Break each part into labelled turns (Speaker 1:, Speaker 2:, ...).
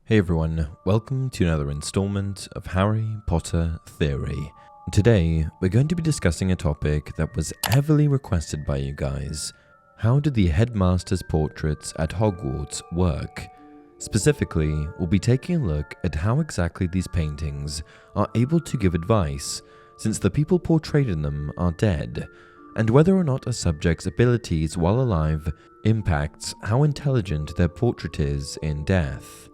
Speaker 1: Hey everyone, welcome to another installment of Harry Potter Theory. Today, we're going to be discussing a topic that was heavily requested by you guys. How do the Headmasters Portraits at Hogwarts work? Specifically, we'll be taking a look at how exactly these paintings are able to give advice, since the people portrayed in them are dead, and whether or not a subject's abilities while alive impacts how intelligent their portrait is in death.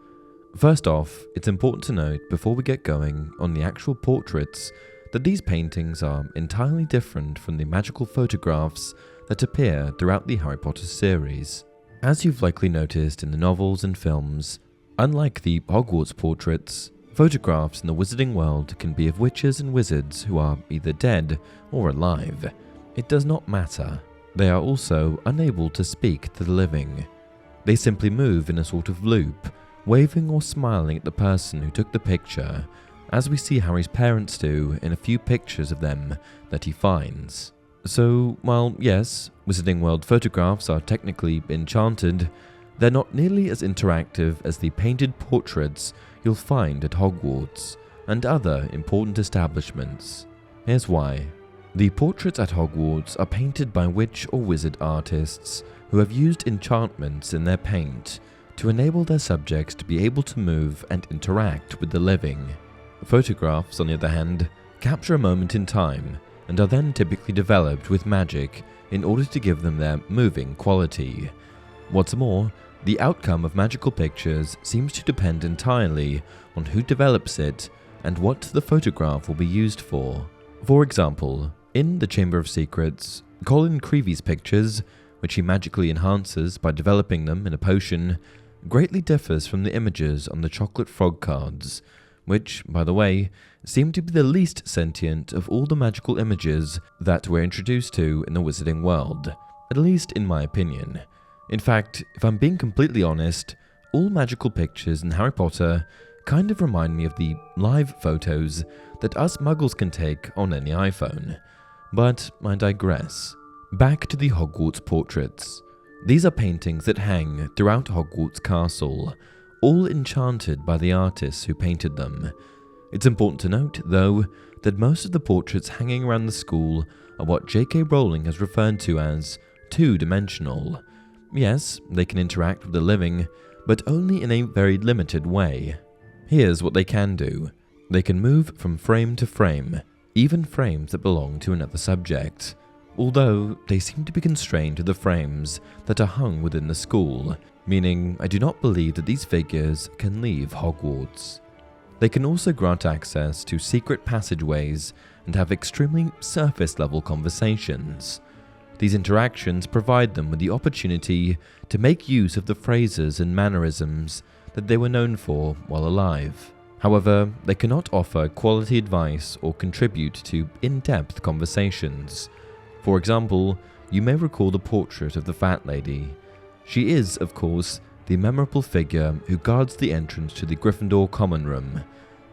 Speaker 1: First off, it's important to note before we get going on the actual portraits that these paintings are entirely different from the magical photographs that appear throughout the Harry Potter series. As you've likely noticed in the novels and films, unlike the Hogwarts portraits, photographs in the wizarding world can be of witches and wizards who are either dead or alive. It does not matter. They are also unable to speak to the living. They simply move in a sort of loop, waving or smiling at the person who took the picture, as we see Harry's parents do in a few pictures of them that he finds. So, while yes, Wizarding World photographs are technically enchanted, they're not nearly as interactive as the painted portraits you'll find at Hogwarts and other important establishments. Here's why. The portraits at Hogwarts are painted by witch or wizard artists who have used enchantments in their paint to enable their subjects to be able to move and interact with the living. Photographs, on the other hand, capture a moment in time and are then typically developed with magic in order to give them their moving quality. What's more, the outcome of magical pictures seems to depend entirely on who develops it and what the photograph will be used for. For example, in The Chamber of Secrets, Colin Creevey's pictures, which he magically enhances by developing them in a potion, greatly differs from the images on the chocolate frog cards, which, by the way, seem to be the least sentient of all the magical images that we're introduced to in the wizarding world, at least in my opinion. In fact, if I'm being completely honest, all magical pictures in Harry Potter kind of remind me of the live photos that us muggles can take on any iPhone. But I digress. Back to the Hogwarts portraits. These are paintings that hang throughout Hogwarts Castle, all enchanted by the artists who painted them. It's important to note, though, that most of the portraits hanging around the school are what J.K. Rowling has referred to as two-dimensional. Yes, they can interact with the living, but only in a very limited way. Here's what they can do. They can move from frame to frame, even frames that belong to another subject, although they seem to be constrained to the frames that are hung within the school, meaning I do not believe that these figures can leave Hogwarts. They can also grant access to secret passageways and have extremely surface-level conversations. These interactions provide them with the opportunity to make use of the phrases and mannerisms that they were known for while alive. However, they cannot offer quality advice or contribute to in-depth conversations. For example, you may recall the portrait of the Fat Lady. She is, of course, the memorable figure who guards the entrance to the Gryffindor common room.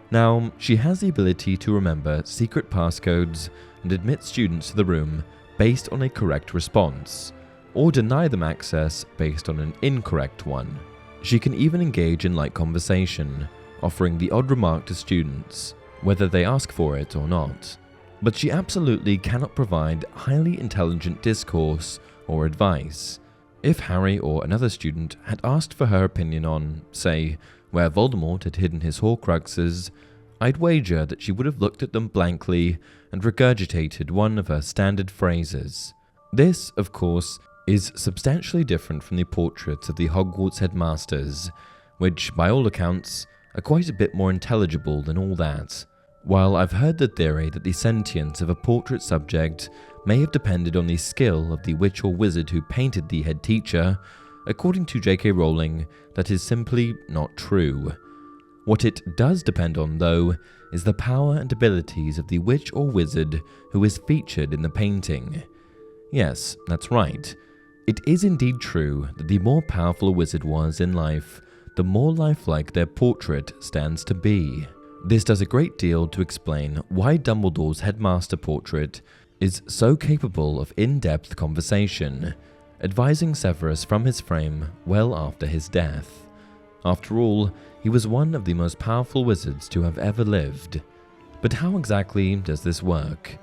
Speaker 1: Now, she has the ability to remember secret passcodes and admit students to the room based on a correct response, or deny them access based on an incorrect one. She can even engage in light conversation, offering the odd remark to students, whether they ask for it or not. But she absolutely cannot provide highly intelligent discourse or advice. If Harry or another student had asked for her opinion on, say, where Voldemort had hidden his Horcruxes, I'd wager that she would have looked at them blankly and regurgitated one of her standard phrases. This, of course, is substantially different from the portraits of the Hogwarts headmasters, which, by all accounts, are quite a bit more intelligible than all that. While I've heard the theory that the sentience of a portrait subject may have depended on the skill of the witch or wizard who painted the head teacher, according to J.K. Rowling, that is simply not true. What it does depend on, though, is the power and abilities of the witch or wizard who is featured in the painting. Yes, that's right. It is indeed true that the more powerful a wizard was in life, the more lifelike their portrait stands to be. This does a great deal to explain why Dumbledore's Headmaster portrait is so capable of in-depth conversation, advising Severus from his frame well after his death. After all, he was one of the most powerful wizards to have ever lived. But how exactly does this work?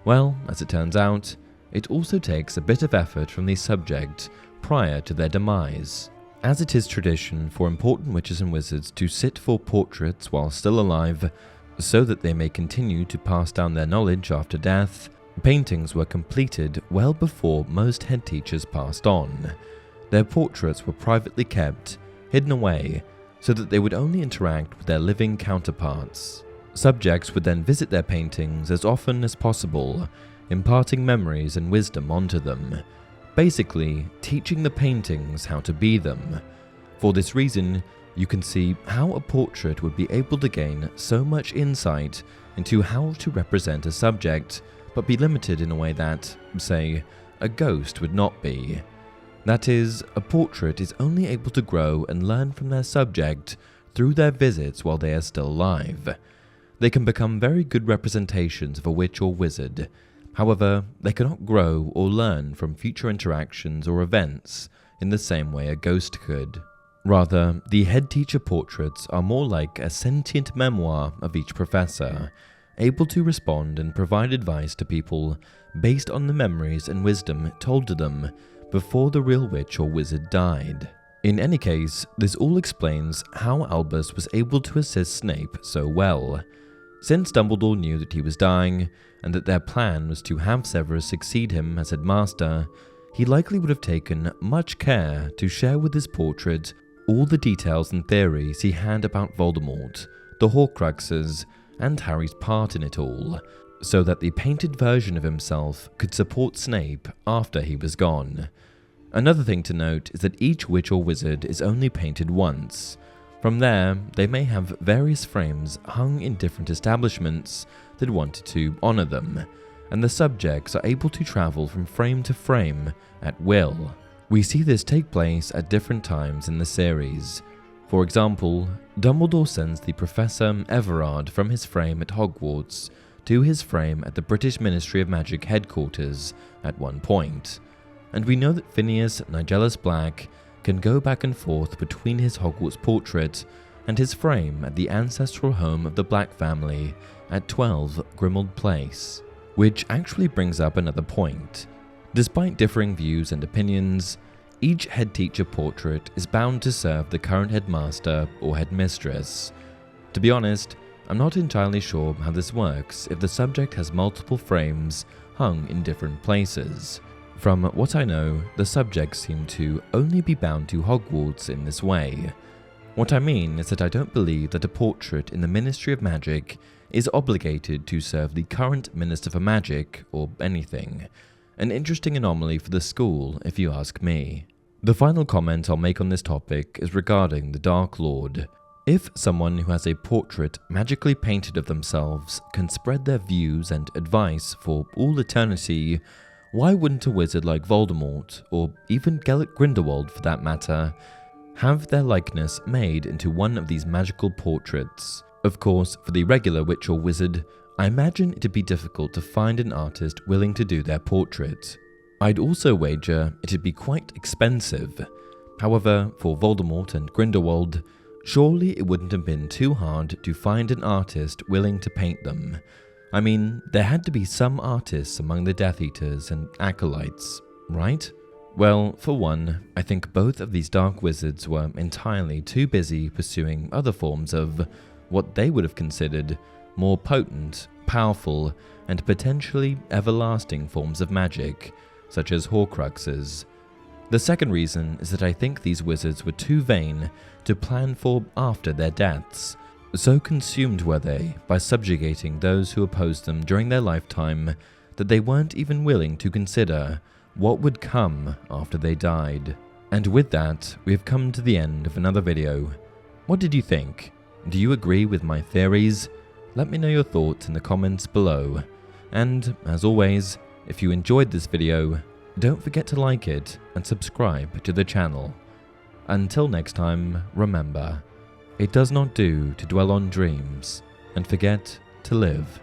Speaker 1: Well, as it turns out, it also takes a bit of effort from the subject prior to their demise. As it is tradition for important witches and wizards to sit for portraits while still alive, so that they may continue to pass down their knowledge after death, paintings were completed well before most head teachers passed on. Their portraits were privately kept, hidden away, so that they would only interact with their living counterparts. Subjects would then visit their paintings as often as possible, imparting memories and wisdom onto them, basically teaching the paintings how to be them. For this reason, you can see how a portrait would be able to gain so much insight into how to represent a subject, but be limited in a way that, say, a ghost would not be. That is, a portrait is only able to grow and learn from their subject through their visits while they are still alive. They can become very good representations of a witch or wizard. However, they cannot grow or learn from future interactions or events in the same way a ghost could. Rather, the head teacher portraits are more like a sentient memoir of each professor, able to respond and provide advice to people based on the memories and wisdom told to them before the real witch or wizard died. In any case, this all explains how Albus was able to assist Snape so well. Since Dumbledore knew that he was dying, and that their plan was to have Severus succeed him as Headmaster, he likely would have taken much care to share with his portrait all the details and theories he had about Voldemort, the Horcruxes, and Harry's part in it all, so that the painted version of himself could support Snape after he was gone. Another thing to note is that each witch or wizard is only painted once. From there, they may have various frames hung in different establishments that wanted to honour them, and the subjects are able to travel from frame to frame at will. We see this take place at different times in the series. For example, Dumbledore sends the Professor Everard from his frame at Hogwarts to his frame at the British Ministry of Magic headquarters at one point, and we know that Phineas Nigellus Black can go back and forth between his Hogwarts portrait and his frame at the ancestral home of the Black family at 12 Grimmauld Place, which actually brings up another point. Despite differing views and opinions, each head teacher portrait is bound to serve the current headmaster or headmistress. To be honest, I'm not entirely sure how this works if the subject has multiple frames hung in different places. From what I know, the subjects seem to only be bound to Hogwarts in this way. What I mean is that I don't believe that a portrait in the Ministry of Magic is obligated to serve the current Minister for Magic or anything. An interesting anomaly for the school, if you ask me. The final comment I'll make on this topic is regarding the Dark Lord. If someone who has a portrait magically painted of themselves can spread their views and advice for all eternity, why wouldn't a wizard like Voldemort, or even Gellert Grindelwald for that matter, have their likeness made into one of these magical portraits? Of course, for the regular witch or wizard, I imagine it'd be difficult to find an artist willing to do their portrait. I'd also wager it'd be quite expensive. However, for Voldemort and Grindelwald, surely it wouldn't have been too hard to find an artist willing to paint them. I mean, there had to be some artists among the Death Eaters and Acolytes, right? Well, for one, I think both of these dark wizards were entirely too busy pursuing other forms of what they would have considered more potent, powerful, and potentially everlasting forms of magic, such as Horcruxes. The second reason is that I think these wizards were too vain to plan for after their deaths. So consumed were they by subjugating those who opposed them during their lifetime that they weren't even willing to consider what would come after they died. And with that, we have come to the end of another video. What did you think? Do you agree with my theories? Let me know your thoughts in the comments below. And, as always, if you enjoyed this video, don't forget to like it and subscribe to the channel. Until next time, remember, it does not do to dwell on dreams and forget to live.